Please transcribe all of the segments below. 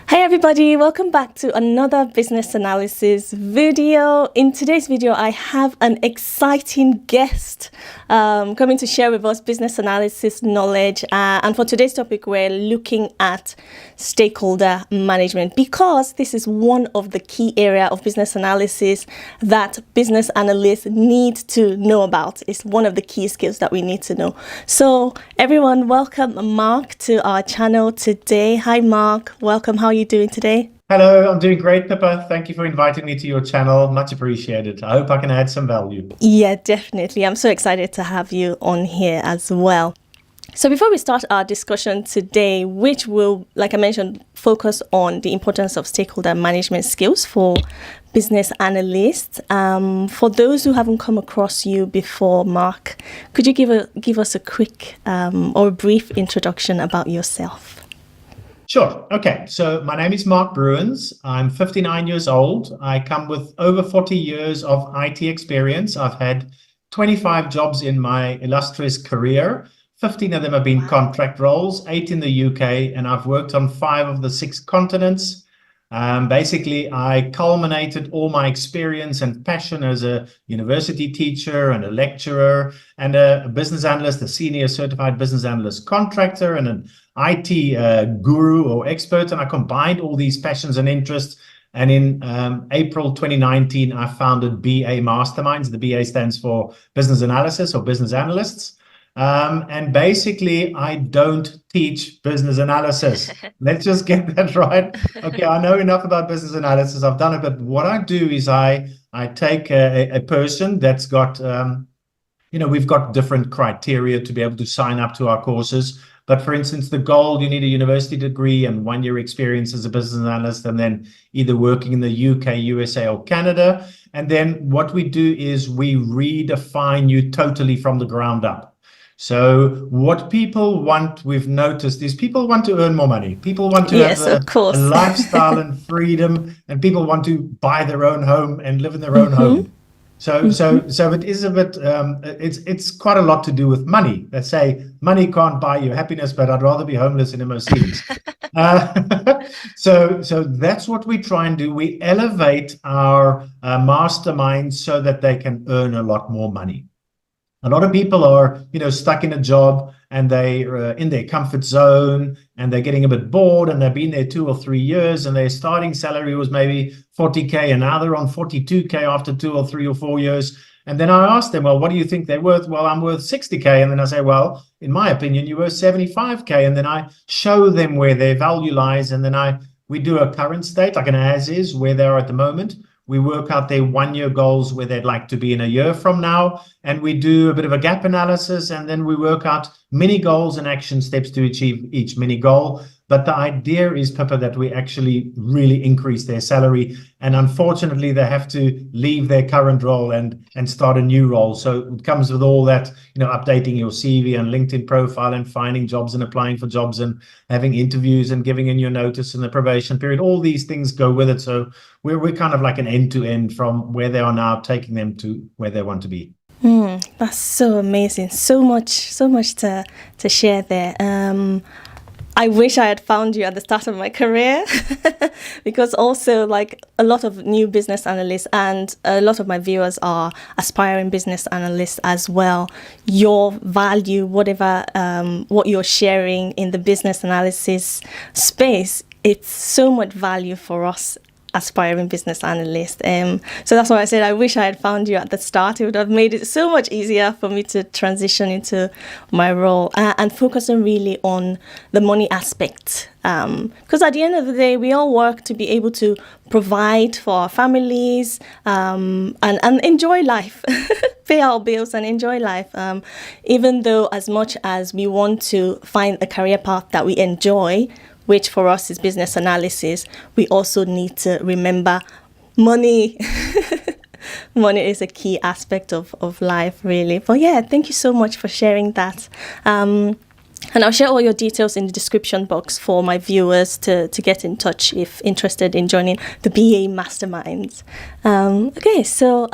Hi everybody, welcome back to another business analysis video. In today's video, I have an exciting guest coming to share with us business analysis knowledge. And for today's topic, we're looking at stakeholder management because this is one of the key area of business analysis that business analysts need to know about. It's one of the key skills that we need to know. So everyone, welcome Mark to our channel today. Hi Mark, welcome. How are you doing today? Hello, I'm doing great, Pippa. Thank you for inviting me to your channel. Much appreciated. I hope I can add some value. Yeah, definitely. I'm so excited to have you on here as well. So before we start our discussion today, which will, like I mentioned, focus on the importance of stakeholder management skills for business analysts. For those who haven't come across you before, Mark, could you give us a quick or a brief introduction about yourself? Sure. Okay. So my name is Mark Bruins. I'm 59 years old. I come with over 40 years of IT experience. I've had 25 jobs in my illustrious career. 15 of them have been contract roles, 8 in the UK, and I've worked on 5 of the 6 continents. Basically, I culminated all my experience and passion as a university teacher and a lecturer and a business analyst, a senior certified business analyst contractor and an IT guru or expert. And I combined all these passions and interests. And in April 2019, I founded BA Masterminds. The BA stands for Business Analysis or Business Analysts. And basically, I don't teach business analysis. Let's just get that right. Okay, I know enough about business analysis. I've done it, but what I do is I take a person that's got, we've got different criteria to be able to sign up to our courses. But for instance, the goal, you need a university degree and 1 year experience as a business analyst, and then either working in the UK, USA, or Canada. And then what we do is we redefine you totally from the ground up. So what people want, we've noticed, is people want to earn more money. People want to have a lifestyle and freedom, and people want to buy their own home and live in their own home. So it is a bit, it's quite a lot to do with money. Let's say money can't buy you happiness, but I'd rather be homeless in a Mercedes. So that's what we try and do. We elevate our masterminds so that they can earn a lot more money. A lot of people are, stuck in a job and they're in their comfort zone and they're getting a bit bored and they've been there 2 or 3 years and their starting salary was maybe 40K and now they're on 42K after 2 or 3 or 4 years. And then I ask them, well, what do you think they're worth? Well, I'm worth 60K. And then I say, well, in my opinion, you're worth 75K. And then I show them where their value lies. And then we do a current state, like an as is, where they are at the moment. We work out their 1 year goals where they'd like to be in a year from now. And we do a bit of a gap analysis. And then we work out mini goals and action steps to achieve each mini goal. But the idea is, Pippa, that we actually really increase their salary. And unfortunately, they have to leave their current role and start a new role. So it comes with all that, updating your CV and LinkedIn profile and finding jobs and applying for jobs and having interviews and giving in your notice in the probation period. All these things go with it. So we're kind of like an end-to-end from where they are now, taking them to where they want to be. That's so amazing. So much to share there. I wish I had found you at the start of my career because also like a lot of new business analysts and a lot of my viewers are aspiring business analysts as well. Your value, whatever, what you're sharing in the business analysis space, it's so much value for us aspiring business analyst. So that's why I said I wish I had found you at the start. It would have made it so much easier for me to transition into my role and focusing really on the money aspect. Because at the end of the day, we all work to be able to provide for our families and enjoy life, pay our bills and enjoy life. Even though as much as we want to find a career path that we enjoy, which for us is business analysis, we also need to remember money. Money is a key aspect of life, really. But yeah, thank you so much for sharing that. And I'll share all your details in the description box for my viewers to get in touch if interested in joining the BA Masterminds. Okay, so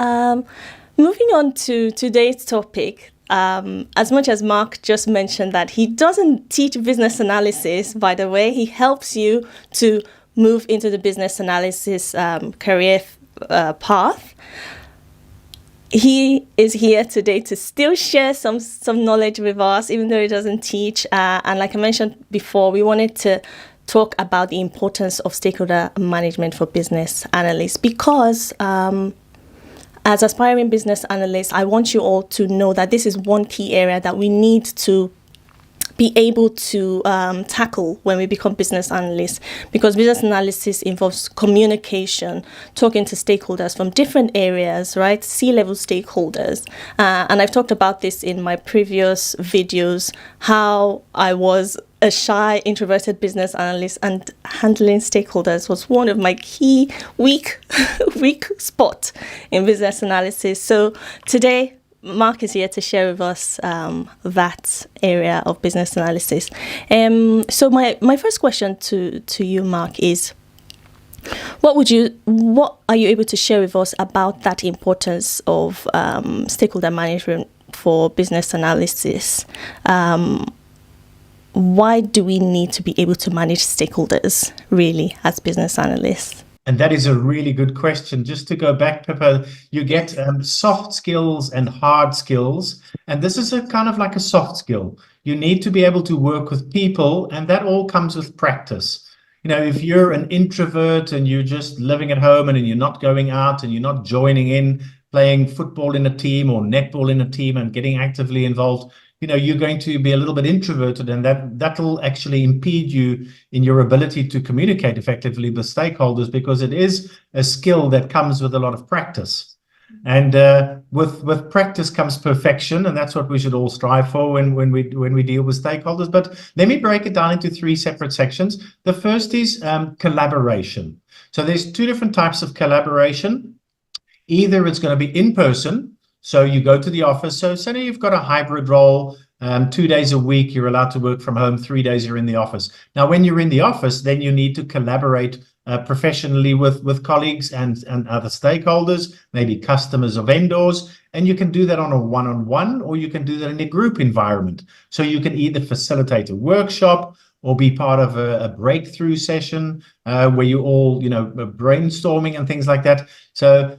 moving on to today's topic. As much as Mark just mentioned that he doesn't teach business analysis, by the way, he helps you to move into the business analysis career path. He is here today to still share some knowledge with us, even though he doesn't teach. And like I mentioned before, we wanted to talk about the importance of stakeholder management for business analysts, because as aspiring business analysts, I want you all to know that this is one key area that we need to be able to tackle when we become business analysts, because business analysis involves communication, talking to stakeholders from different areas, right? C-level stakeholders. And I've talked about this in my previous videos, how I was a shy, introverted business analyst, and handling stakeholders was one of my key weak spot in business analysis. So today, Mark is here to share with us that area of business analysis. So my first question to you, Mark, is what are you able to share with us about that importance of stakeholder management for business analysis? Why do we need to be able to manage stakeholders really as business analysts? And that is a really good question. Just to go back, Pippa, you get soft skills and hard skills. And this is a kind of like a soft skill. You need to be able to work with people, and that all comes with practice. You know, if you're an introvert and you're just living at home and you're not going out and you're not joining in, playing football in a team or netball in a team and getting actively involved, you know, you're going to be a little bit introverted, and that'll actually impede you in your ability to communicate effectively with stakeholders, because it is a skill that comes with a lot of practice. And with practice comes perfection, and that's what we should all strive for when we deal with stakeholders. But let me break it down into three separate sections. The first is collaboration. So there's two different types of collaboration. Either it's going to be in person. So you go to the office. So say you've got a hybrid role, 2 days a week, you're allowed to work from home, 3 days you're in the office. Now, when you're in the office, then you need to collaborate professionally with colleagues and other stakeholders, maybe customers or vendors. And you can do that on a one-on-one, or you can do that in a group environment. So you can either facilitate a workshop or be part of a breakthrough session where you all, brainstorming and things like that. So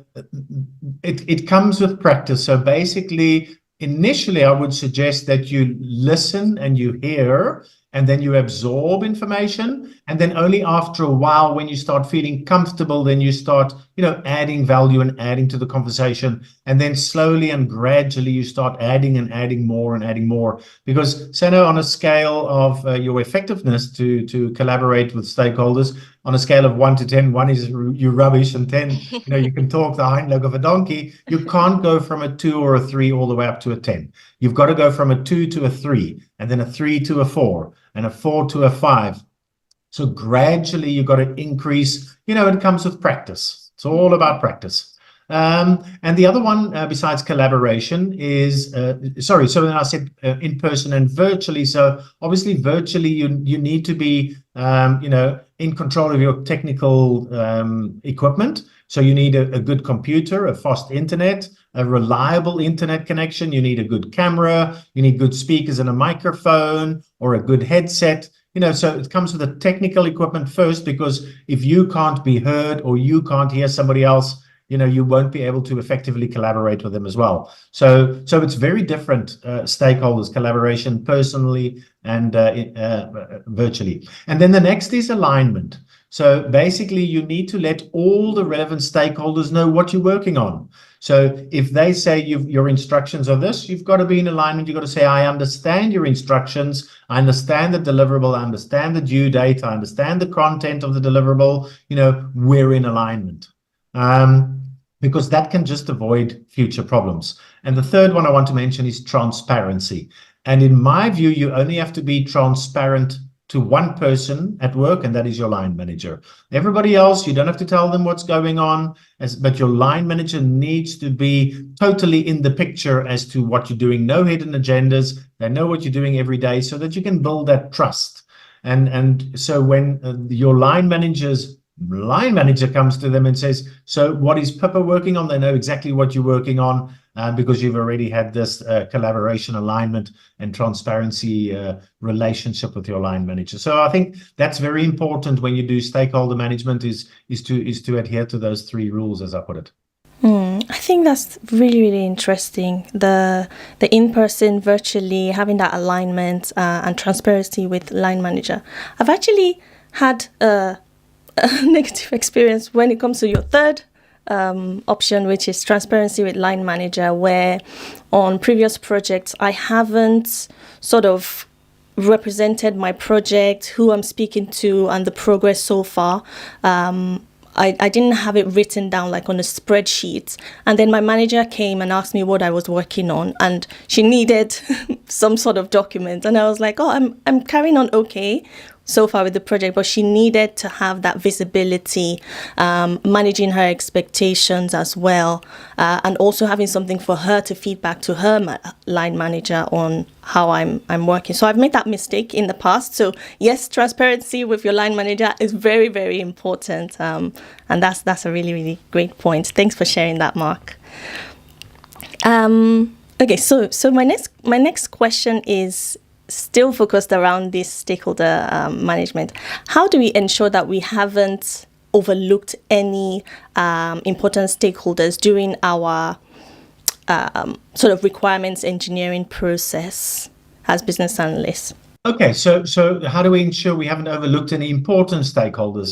it comes with practice. So basically, initially, I would suggest that you listen and you hear, and then you absorb information. And then only after a while, when you start feeling comfortable, then you start, adding value and adding to the conversation. And then slowly and gradually, you start adding and adding more and adding more. Because, on a scale of your effectiveness to collaborate with stakeholders, on a scale of 1 to 10, 1 is you rubbish, and 10, you can talk the hind leg of a donkey. You can't go from a 2 or a 3 all the way up to a 10. You've got to go from a 2 to a 3, and then a 3 to a 4, and a 4 to a 5. So gradually you've got to increase, it comes with practice. It's all about practice. And the other one besides collaboration is, so then I said in person and virtually. So obviously virtually you need to be, in control of your technical equipment. So you need a good computer, a fast internet, a reliable internet connection. You need a good camera. You need good speakers and a microphone or a good headset. So it comes with the technical equipment first, because if you can't be heard or you can't hear somebody else, you won't be able to effectively collaborate with them as well. So it's very different stakeholders collaboration personally and virtually. And then the next is alignment. So basically, you need to let all the relevant stakeholders know what you're working on. So if they say your instructions are this, you've got to be in alignment. You've got to say, I understand your instructions. I understand the deliverable. I understand the due date. I understand the content of the deliverable. We're in alignment. Because that can just avoid future problems. And the third one I want to mention is transparency. And in my view, you only have to be transparent to one person at work, and that is your line manager. Everybody else, you don't have to tell them what's going on, but your line manager needs to be totally in the picture as to what you're doing. No hidden agendas. They know what you're doing every day, so that you can build that trust. And so when your line managers line manager comes to them and says, so what is Pippa working on? They know exactly what you're working on because you've already had this collaboration, alignment, and transparency relationship with your line manager. So I think that's very important when you do stakeholder management is to adhere to those 3 rules, as I put it. I think that's really, really interesting. The in-person, virtually, having that alignment and transparency with line manager. I've actually had a negative experience when it comes to your third option, which is transparency with line manager, where on previous projects I haven't sort of represented my project, who I'm speaking to, and the progress so far. I didn't have it written down like on a spreadsheet. And then my manager came and asked me what I was working on, and she needed some sort of document. And I was like, oh, I'm carrying on okay so far with the project, but she needed to have that visibility, managing her expectations as well, and also having something for her to feed back to her line manager on how I'm working. So I've made that mistake in the past. So yes, transparency with your line manager is very, very important, and that's a really, really great point. Thanks for sharing that, Mark. Okay, so my next question is still focused around this stakeholder management. How do we ensure that we haven't overlooked any important stakeholders during our sort of requirements engineering process as business analysts? Okay, so how do we ensure we haven't overlooked any important stakeholders?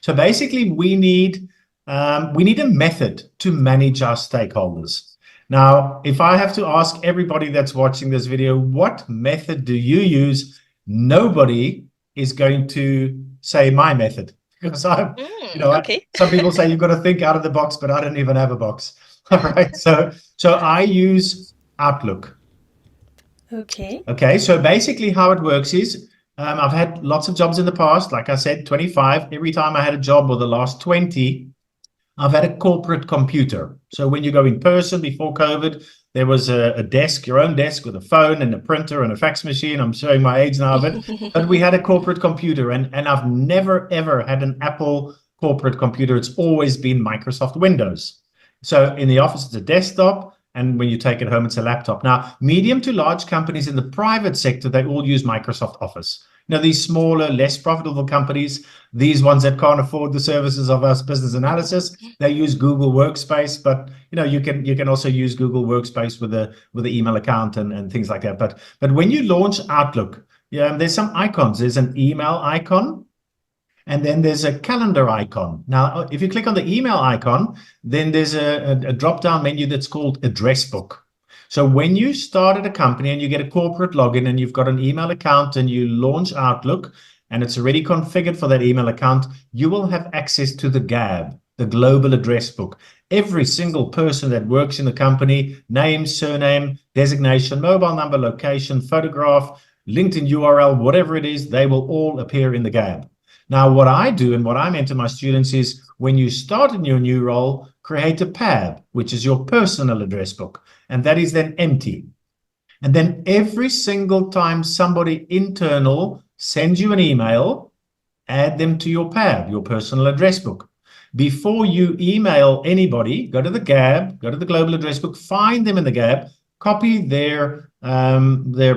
So basically, we need a method to manage our stakeholders. Now, if I have to ask everybody that's watching this video, what method do you use? Nobody is going to say my method, because okay. Some people say you've got to think out of the box, but I don't even have a box. All right, so I use Outlook. Okay, so basically how it works is I've had lots of jobs in the past, like I said, 25. Every time I had a job, or the last 20, I've had a corporate computer. So when you go in person, before COVID, there was a desk, your own desk with a phone and a printer and a fax machine. I'm showing my age now, but we had a corporate computer, and I've never, ever had an Apple corporate computer. It's always been Microsoft Windows. So in the office, it's a desktop, and when you take it home, it's a laptop. Now, medium to large companies in the private sector, they all use Microsoft Office. These smaller, less profitable companies, these ones that can't afford the services of us business analysis, they use Google Workspace. But you can also use Google Workspace with the email account and things like that. But when you launch Outlook, there's some icons. There's an email icon, and then there's a calendar icon. Now, if you click on the email icon, then there's a drop-down menu that's called Address Book. So when you start at a company and you get a corporate login and you've got an email account and you launch Outlook and it's already configured for that email account, you will have access to the GAB, the Global Address Book. Every single person that works in the company, name, surname, designation, mobile number, location, photograph, LinkedIn URL, whatever it is, they will all appear in the GAB. Now, what I do and what I mentor my students is when you start in your new role, create a PAB, which is your personal address book, and that is then empty. And then every single time somebody internal sends you an email, add them to your PAB, your personal address book. Before you email anybody, go to the GAB, go to the Global Address Book, find them in the GAB, copy their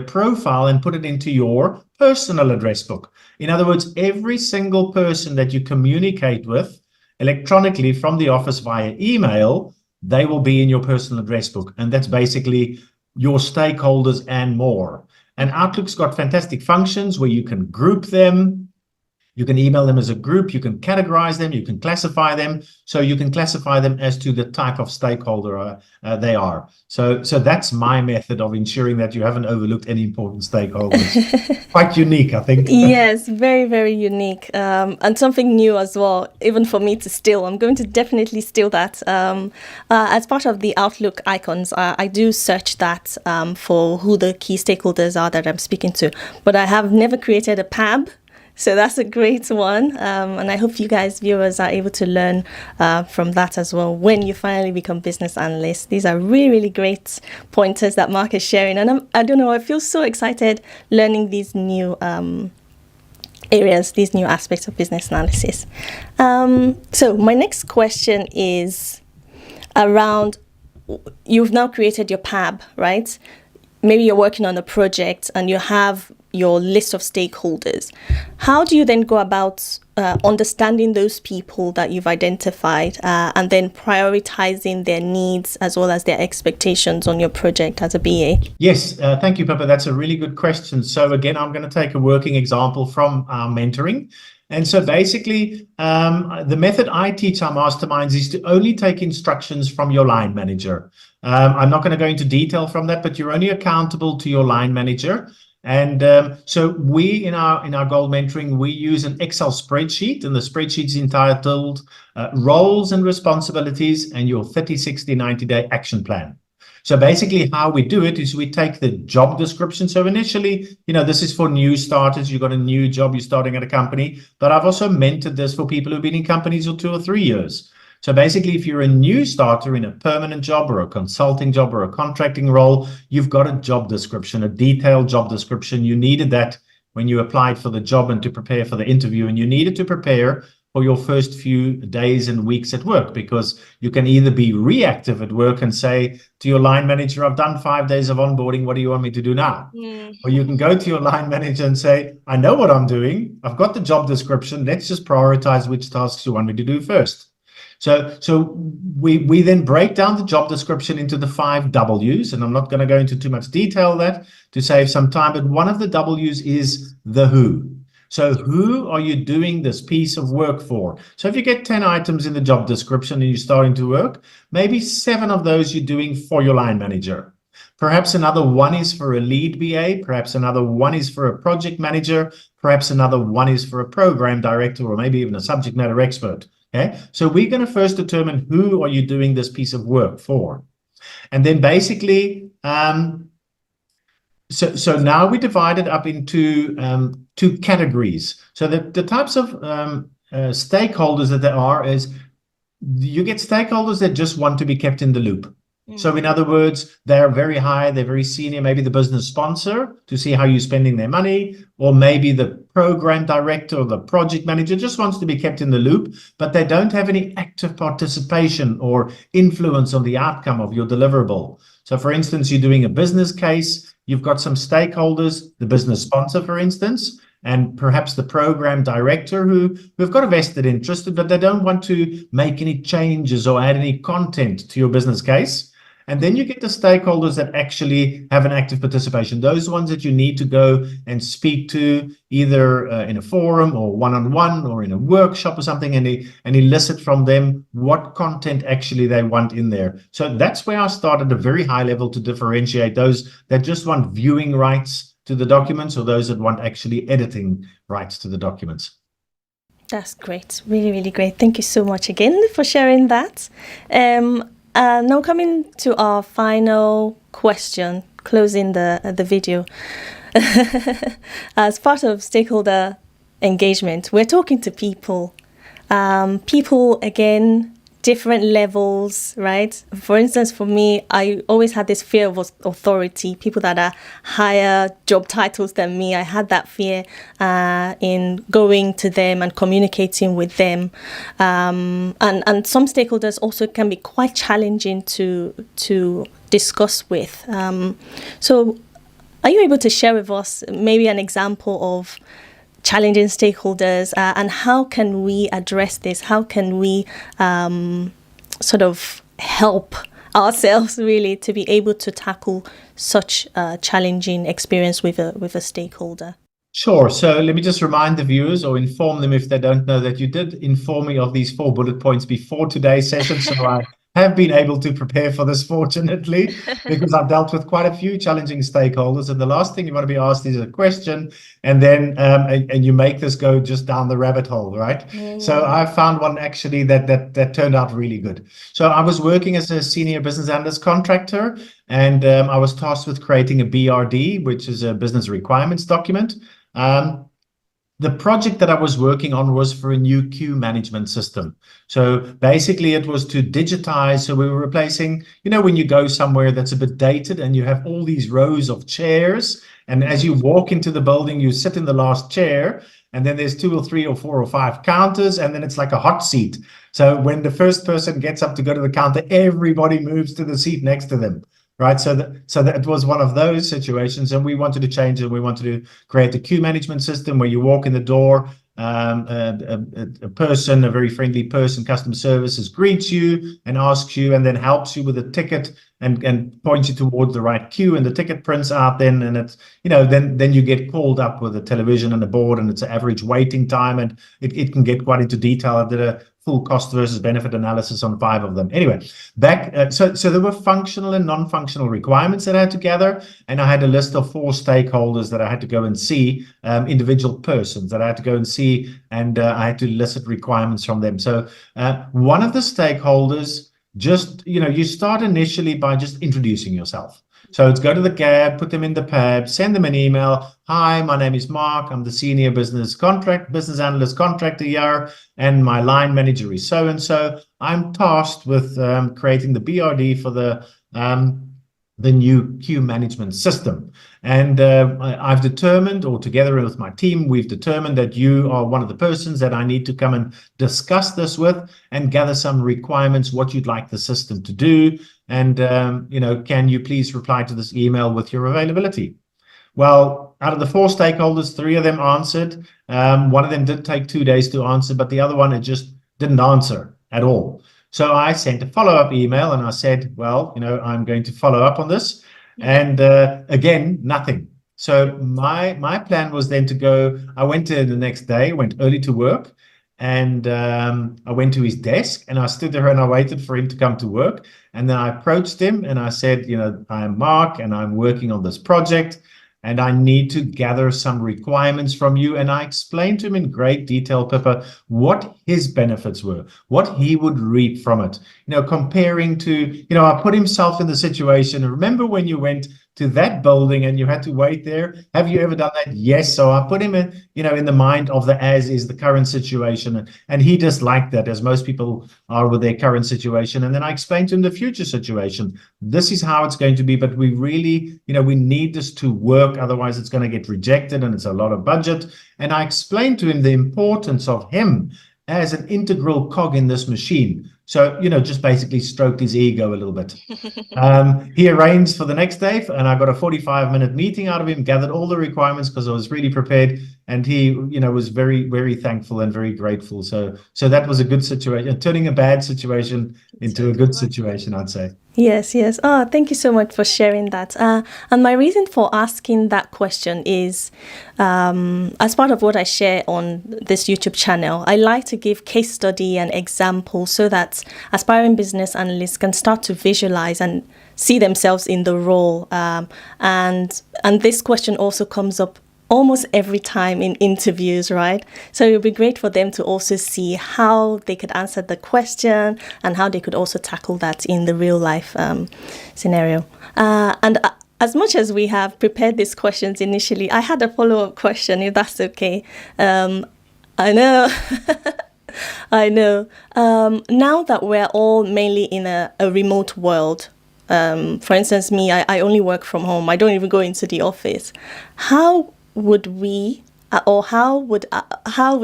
profile and put it into your personal address book. In other words, every single person that you communicate with electronically from the office via email, they will be in your personal address book. And that's basically your stakeholders and more. And Outlook's got fantastic functions where you can group them. You can email them as a group, you can categorize them, you can classify them. So you can classify them as to the type of stakeholder they are. So that's my method of ensuring that you haven't overlooked any important stakeholders. Quite unique, I think. Yes, very, very unique. And something new as well, even for me to steal. I'm going to definitely steal that. As part of the Outlook icons, I do search that for who the key stakeholders are that I'm speaking to. But I have never created a PAB. So that's a great one. And I hope you guys, viewers, are able to learn from that as well when you finally become business analysts. These are really, really great pointers that Mark is sharing. And I don't know, I feel so excited learning these new areas, these new aspects of business analysis. So my next question is around, you've now created your PAB, right? Maybe you're working on a project and you have your list of stakeholders. How do you then go about understanding those people that you've identified and then prioritizing their needs as well as their expectations on your project as a BA? Yes, thank you, Pippa. That's a really good question. So again, I'm going to take a working example from our mentoring. And so basically, the method I teach our masterminds is to only take instructions from your line manager. I'm not going to go into detail from that, but you're only accountable to your line manager. And so we, in our goal mentoring, we use an Excel spreadsheet, and the spreadsheet is entitled Roles and Responsibilities and Your 30, 60, 90-Day Action Plan. So basically how we do it is we take the job description. So initially, this is for new starters. You've got a new job, you're starting at a company, but I've also mentored this for people who've been in companies for 2 or 3 years. So basically, if you're a new starter in a permanent job or a consulting job or a contracting role, you've got a job description, a detailed job description. You needed that when you applied for the job and to prepare for the interview, and you needed to prepare for your first few days and weeks at work, because you can either be reactive at work and say to your line manager, I've done 5 days of onboarding, what do you want me to do now? Or you can go to your line manager and say, I know what I'm doing, I've got the job description, let's just prioritize which tasks you want me to do first. So we then break down the job description into the 5 W's, and I'm not going to go into too much detail that to save some time, but one of the W's is the who. So who are you doing this piece of work for? So if you get 10 items in the job description and you're starting to work, maybe 7 of those you're doing for your line manager. Perhaps another 1 is for a lead BA, perhaps another 1 is for a project manager, perhaps another 1 is for a program director, or maybe even a subject matter expert. Okay, so we're going to first determine who are you doing this piece of work for. And then basically, so now we divide it up into 2 categories. So the types of stakeholders that there are is, you get stakeholders that just want to be kept in the loop. So in other words, they're very high, they're very senior, maybe the business sponsor to see how you're spending their money, or maybe the program director or the project manager just wants to be kept in the loop, but they don't have any active participation or influence on the outcome of your deliverable. So for instance, you're doing a business case, you've got some stakeholders, the business sponsor, for instance, and perhaps the program director who've got a vested interest, but they don't want to make any changes or add any content to your business case. And then you get the stakeholders that actually have an active participation, those ones that you need to go and speak to either in a forum or one-on-one or in a workshop or something, and elicit from them what content actually they want in there. So that's where I start at a very high level to differentiate those that just want viewing rights to the documents or those that want actually editing rights to the documents. That's great. Really, really great. Thank you so much again for sharing that. Now coming to our final question, closing the video. As part of stakeholder engagement, we're talking to people. People, again, different levels, right? For instance, for me, I always had this fear of authority, people that are higher job titles than me. I had that fear in going to them and communicating with them. And some stakeholders also can be quite challenging to discuss with. So are you able to share with us maybe an example of challenging stakeholders and how can we address this? How can we sort of help ourselves really to be able to tackle such a challenging experience with a stakeholder? Sure. So let me just remind the viewers or inform them if they don't know that you did inform me of these 4 bullet points before today's session. So I have been able to prepare for this, fortunately, because I've dealt with quite a few challenging stakeholders. And the last thing you want to be asked is a question, and then and you make this go just down the rabbit hole, right? So I found one actually that turned out really good. So I was working as a senior business analyst contractor, and I was tasked with creating a BRD, which is a business requirements document. the project that I was working on was for a new queue management system. So basically it was to digitize. So we were replacing, when you go somewhere that's a bit dated and you have all these rows of chairs, and as you walk into the building, you sit in the last chair, and then there's 2 or 3 or 4 or 5 counters, and then it's like a hot seat. So when the first person gets up to go to the counter, everybody moves to the seat next to them. Right, so that it was one of those situations, and we wanted to change it. We wanted to create a queue management system where you walk in the door, a person, a very friendly person, customer services greets you and asks you, and then helps you with a ticket and points you towards the right queue, and the ticket prints out then, and it's then you get called up with a television and a board, and it's an average waiting time, and it can get quite into detail. I did a full cost versus benefit analysis on 5 of them. Anyway, so there were functional and non-functional requirements that I had to gather, and I had a list of 4 stakeholders that I had to go and see, individual persons that I had to go and see, and I had to elicit requirements from them. So one of the stakeholders, just, you start initially by just introducing yourself. So it's go to the cab, put them in the pad, send them an email. Hi, my name is Mark. I'm the senior business analyst contractor here, and my line manager is so-and-so. I'm tasked with creating the BRD for the new queue management system. And I've determined, or together with my team, we've determined that you are one of the persons that I need to come and discuss this with and gather some requirements, what you'd like the system to do. And, can you please reply to this email with your availability? Well, out of the 4 stakeholders, 3 of them answered. One of them did take 2 days to answer, but the other one, it just didn't answer at all. So I sent a follow-up email, and I said, well, I'm going to follow up on this. And again, nothing. So my plan was then to go, I went to the next day, went early to work, and I went to his desk, and I stood there and I waited for him to come to work. And then I approached him and I said, I am Mark, and I'm working on this project, and I need to gather some requirements from you. And I explained to him in great detail, Pippa, what his benefits were, what he would reap from it. Comparing to, I put himself in the situation. Remember when you went to that building and you had to wait there? Have you ever done that? Yes. So I put him in, in the mind of the as is the current situation. And he disliked that, as most people are with their current situation. And then I explained to him the future situation. This is how it's going to be, but we really, we need this to work. Otherwise it's going to get rejected, and it's a lot of budget. And I explained to him the importance of him as an integral cog in this machine. So, just basically stroked his ego a little bit. He arranged for the next day, and I got a 45-minute meeting out of him, gathered all the requirements because I was really prepared. And he, was very, very thankful and very grateful. So that was a good situation, turning a bad situation into a good situation, I'd say. Yes. Oh, thank you so much for sharing that. And my reason for asking that question is, as part of what I share on this YouTube channel, I like to give case study and examples so that aspiring business analysts can start to visualize and see themselves in the role. And this question also comes up almost every time in interviews, right? So it would be great for them to also see how they could answer the question and how they could also tackle that in the real life scenario. And as much as we have prepared these questions initially, I had a follow-up question, if that's okay. I know. I know. Now that we're all mainly in a remote world, for instance, me, I only work from home. I don't even go into the office. How would we, or how would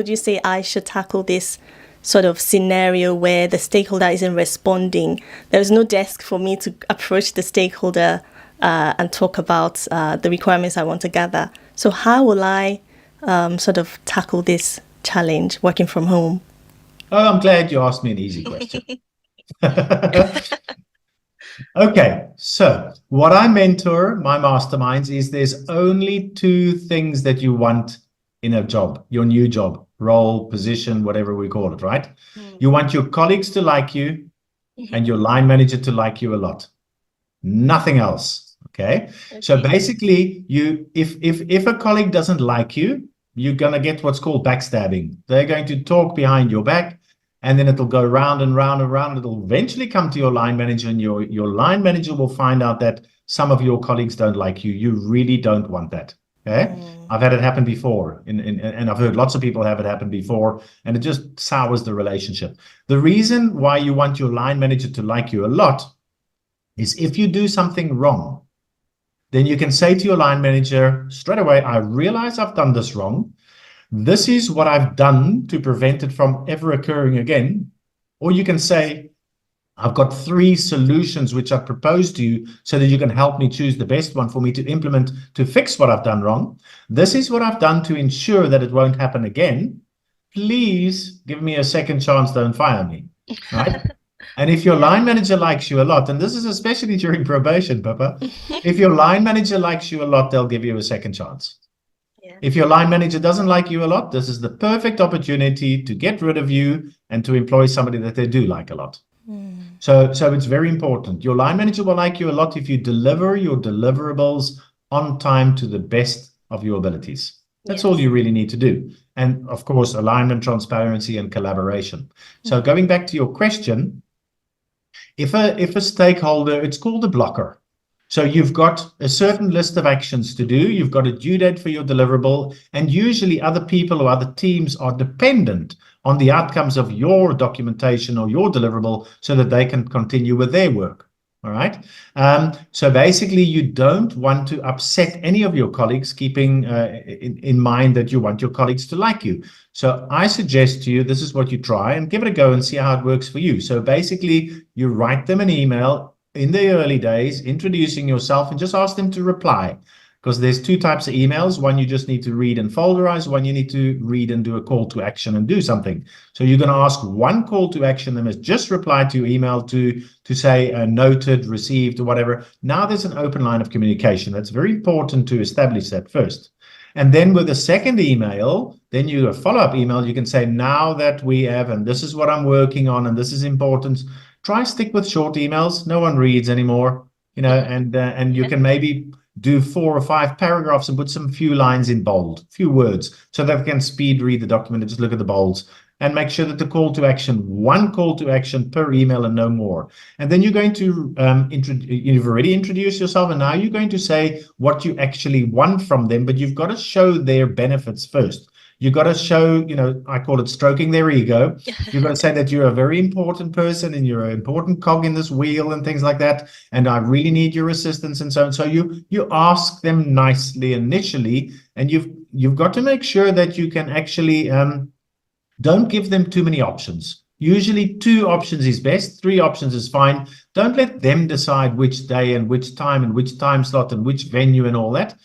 you say I should tackle this sort of scenario where the stakeholder isn't responding? There's no desk for me to approach the stakeholder and talk about the requirements I want to gather. So how will I sort of tackle this challenge working from home? Oh, I'm glad you asked me an easy question. Okay, so what I mentor my masterminds is there's only 2 things that you want in a job, your new job, role, position, whatever we call it, right? You want your colleagues to like you and your line manager to like you a lot. Nothing else, okay? So basically, if a colleague doesn't like you, you're going to get what's called backstabbing. They're going to talk behind your back. And then it'll go round and round and round. It'll eventually come to your line manager, and your line manager will find out that some of your colleagues don't like you. You really don't want that. Okay. I've had it happen before, and I've heard lots of people have it happen before, and it just sours the relationship. The reason why you want your line manager to like you a lot is if you do something wrong, then you can say to your line manager straight away, I realize I've done this wrong. This is what I've done to prevent it from ever occurring again. Or you can say, I've got 3 solutions which I've proposed to you so that you can help me choose the best one for me to implement to fix what I've done wrong. This is what I've done to ensure that it won't happen again. Please give me a second chance, don't fire me, right? And if your line manager likes you a lot, and this is especially during probation, Pippa, if your line manager likes you a lot, they'll give you a second chance. If your line manager doesn't like you a lot, this is the perfect opportunity to get rid of you and to employ somebody that they do like a lot. So it's very important. Your line manager will like you a lot if you deliver your deliverables on time to the best of your abilities. That's all you really need to do. And of course, alignment, transparency, and collaboration. So going back to your question, if a stakeholder, it's called a blocker. So you've got a certain list of actions to do. You've got a due date for your deliverable, and usually other people or other teams are dependent on the outcomes of your documentation or your deliverable so that they can continue with their work. All right. So basically, you don't want to upset any of your colleagues, keeping in mind that you want your colleagues to like you. So I suggest to you, this is what you try, and give it a go and see how it works for you. So basically, you write them an email in the early days, introducing yourself, and just ask them to reply. Because there's 2 types of emails. One you just need to read and folderize. One you need to read and do a call to action and do something. So you're going to ask one call to action. Them as just reply to your email to say noted, received, or whatever. Now there's an open line of communication. That's very important to establish that first. And then with a second email, then you a follow-up email. You can say, now that we have, and this is what I'm working on, and this is important. Try stick with short emails. No one reads anymore, and you can maybe do 4 or 5 paragraphs and put some few lines in bold, few words, so that they can speed read the document and just look at the bolds, and make sure that the call to action, one call to action per email and no more. And then you're going to, you've already introduced yourself, and now you're going to say what you actually want from them, but you've got to show their benefits first. You've got to show, I call it stroking their ego. You've got to say that you're a very important person and you're an important cog in this wheel and things like that. And I really need your assistance and so on. So you ask them nicely initially, and you've got to make sure that you can actually don't give them too many options. Usually 2 options is best. 3 options is fine. Don't let them decide which day and which time slot and which venue and all that.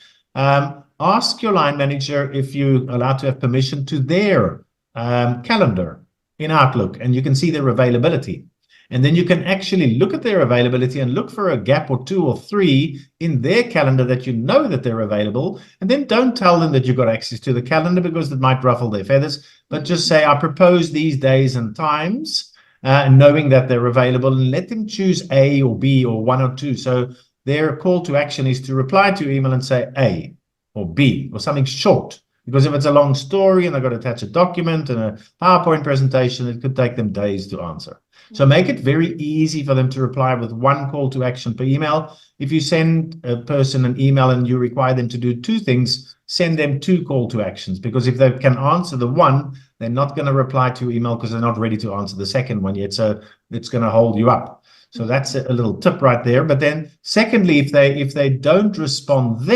Ask your line manager if you're allowed to have permission to their calendar in Outlook, and you can see their availability. And then you can actually look at their availability and look for a gap or 2 or 3 in their calendar that you know that they're available. And then don't tell them that you've got access to the calendar, because that might ruffle their feathers. But just say, I propose these days and times, knowing that they're available, and let them choose A or B or 1 or 2. So their call to action is to reply to your email and say A or B or something short. Because if it's a long story and they've got to attach a document and a PowerPoint presentation, it could take them days to answer. So make it very easy for them to reply with 1 call to action per email. If you send a person an email and you require them to do 2 things, send them 2 call to actions, because if they can answer the one, they're not going to reply to your email because they're not ready to answer the second one yet. So it's going to hold you up. So that's a little tip right there. But then secondly, if they don't respond,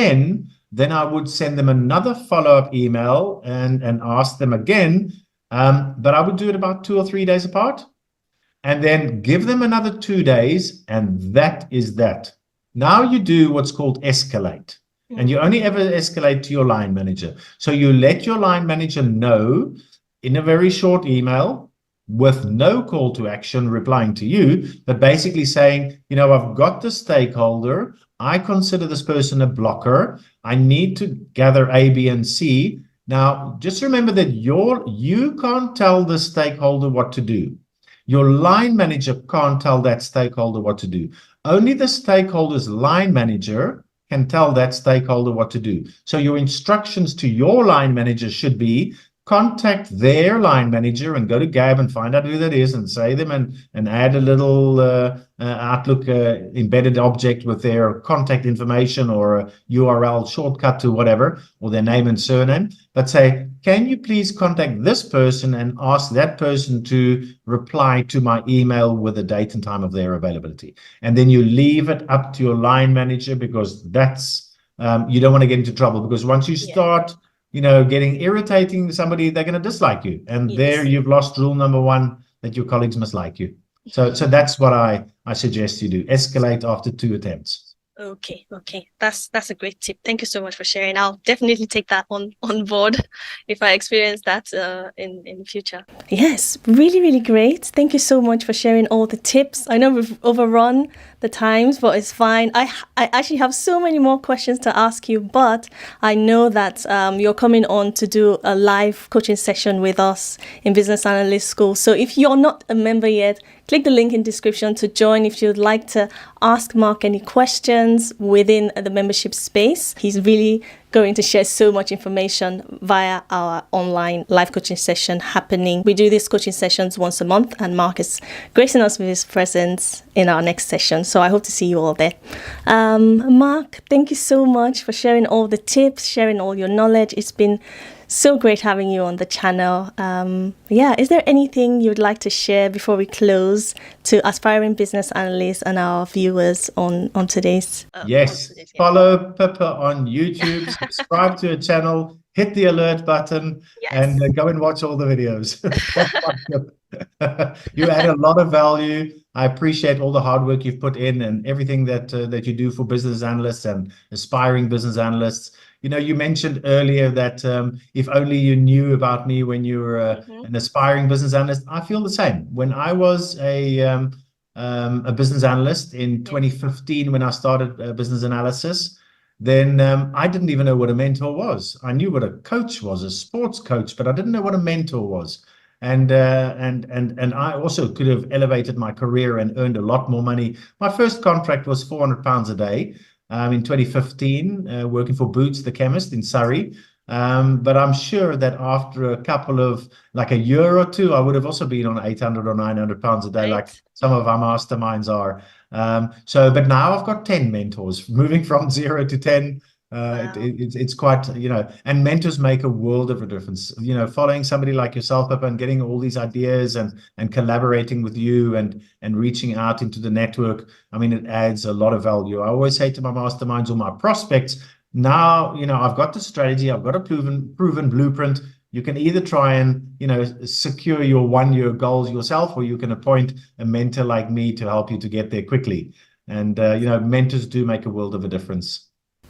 then I would send them another follow-up email and ask them again. But I would do it about 2 or 3 days apart, and then give them another 2 days. And that is that. Now you do what's called escalate. And you only ever escalate to your line manager. So you let your line manager know in a very short email with no call to action replying to you, but basically saying, I've got the stakeholder. I consider this person a blocker. I need to gather A, B, and C. Now, just remember that you can't tell the stakeholder what to do. Your line manager can't tell that stakeholder what to do. Only the stakeholder's line manager can tell that stakeholder what to do. So your instructions to your line manager should be, contact their line manager and go to Gab and find out who that is and say them and add a little Outlook embedded object with their contact information or a URL shortcut to whatever, or their name and surname, but say, can you please contact this person and ask that person to reply to my email with the date and time of their availability. And then you leave it up to your line manager, because that's, you don't want to get into trouble, because once you start, getting irritating to somebody, they're going to dislike you. And there you've lost rule number one, that your colleagues must like you. So that's what I suggest you do. Escalate after 2 attempts. Okay. That's a great tip. Thank you so much for sharing. I'll definitely take that on board if I experience that in the future. Yes, really, really great. Thank you so much for sharing all the tips. I know we've overrun the times, but it's fine. I actually have so many more questions to ask you, but I know that you're coming on to do a live coaching session with us in Business Analyst School. So if you're not a member yet, click the link in description to join if you'd like to ask Mark any questions within the membership space. He's really going to share so much information via our online live coaching session happening. We do these coaching sessions once a month, and Mark is gracing us with his presence in our next session. So I hope to see you all there. Mark, thank you so much for sharing all the tips, sharing all your knowledge. It's been so great having you on the channel. Is there anything you'd like to share before we close to aspiring business analysts and our viewers on today's? Yes, follow Pippa on YouTube, subscribe to her channel, hit the alert button, and go and watch all the videos. You add a lot of value. I appreciate all the hard work you've put in and everything that you do for business analysts and aspiring business analysts. You mentioned earlier that if only you knew about me when you were an aspiring business analyst. I feel the same. When I was a business analyst in 2015, when I started business analysis, then I didn't even know what a mentor was. I knew what a coach was, a sports coach, but I didn't know what a mentor was. And I also could have elevated my career and earned a lot more money. My first contract was £400 a day. In 2015, working for Boots, the chemist in Surrey. But I'm sure that after a couple of, like a year or two, I would have also been on 800 or 900 pounds a day, like some of our masterminds are. But now I've got 10 mentors, moving from 0 to 10. It's quite, and mentors make a world of a difference. Following somebody like yourself, Pippa, and getting all these ideas and collaborating with you and reaching out into the network. I mean, it adds a lot of value. I always say to my masterminds or my prospects, now, I've got the strategy, I've got a proven blueprint. You can either try and, secure your 1-year goals yourself, or you can appoint a mentor like me to help you to get there quickly. And, mentors do make a world of a difference.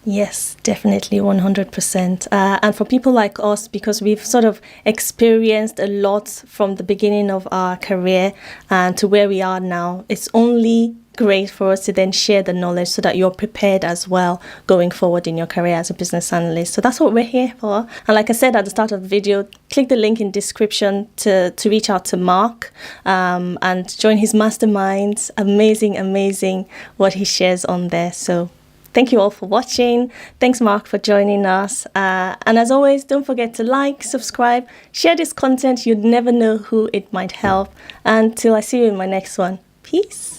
Yes, definitely, 100%. And for people like us, because we've sort of experienced a lot from the beginning of our career and to where we are now, it's only great for us to then share the knowledge so that you're prepared as well going forward in your career as a business analyst. So that's what we're here for. And like I said at the start of the video, click the link in description to reach out to Mark and join his masterminds. Amazing what he shares on there. So thank you all for watching. Thanks, Mark, for joining us. And as always, don't forget to like, subscribe, share this content. You'd never know who it might help. Until I see you in my next one. Peace.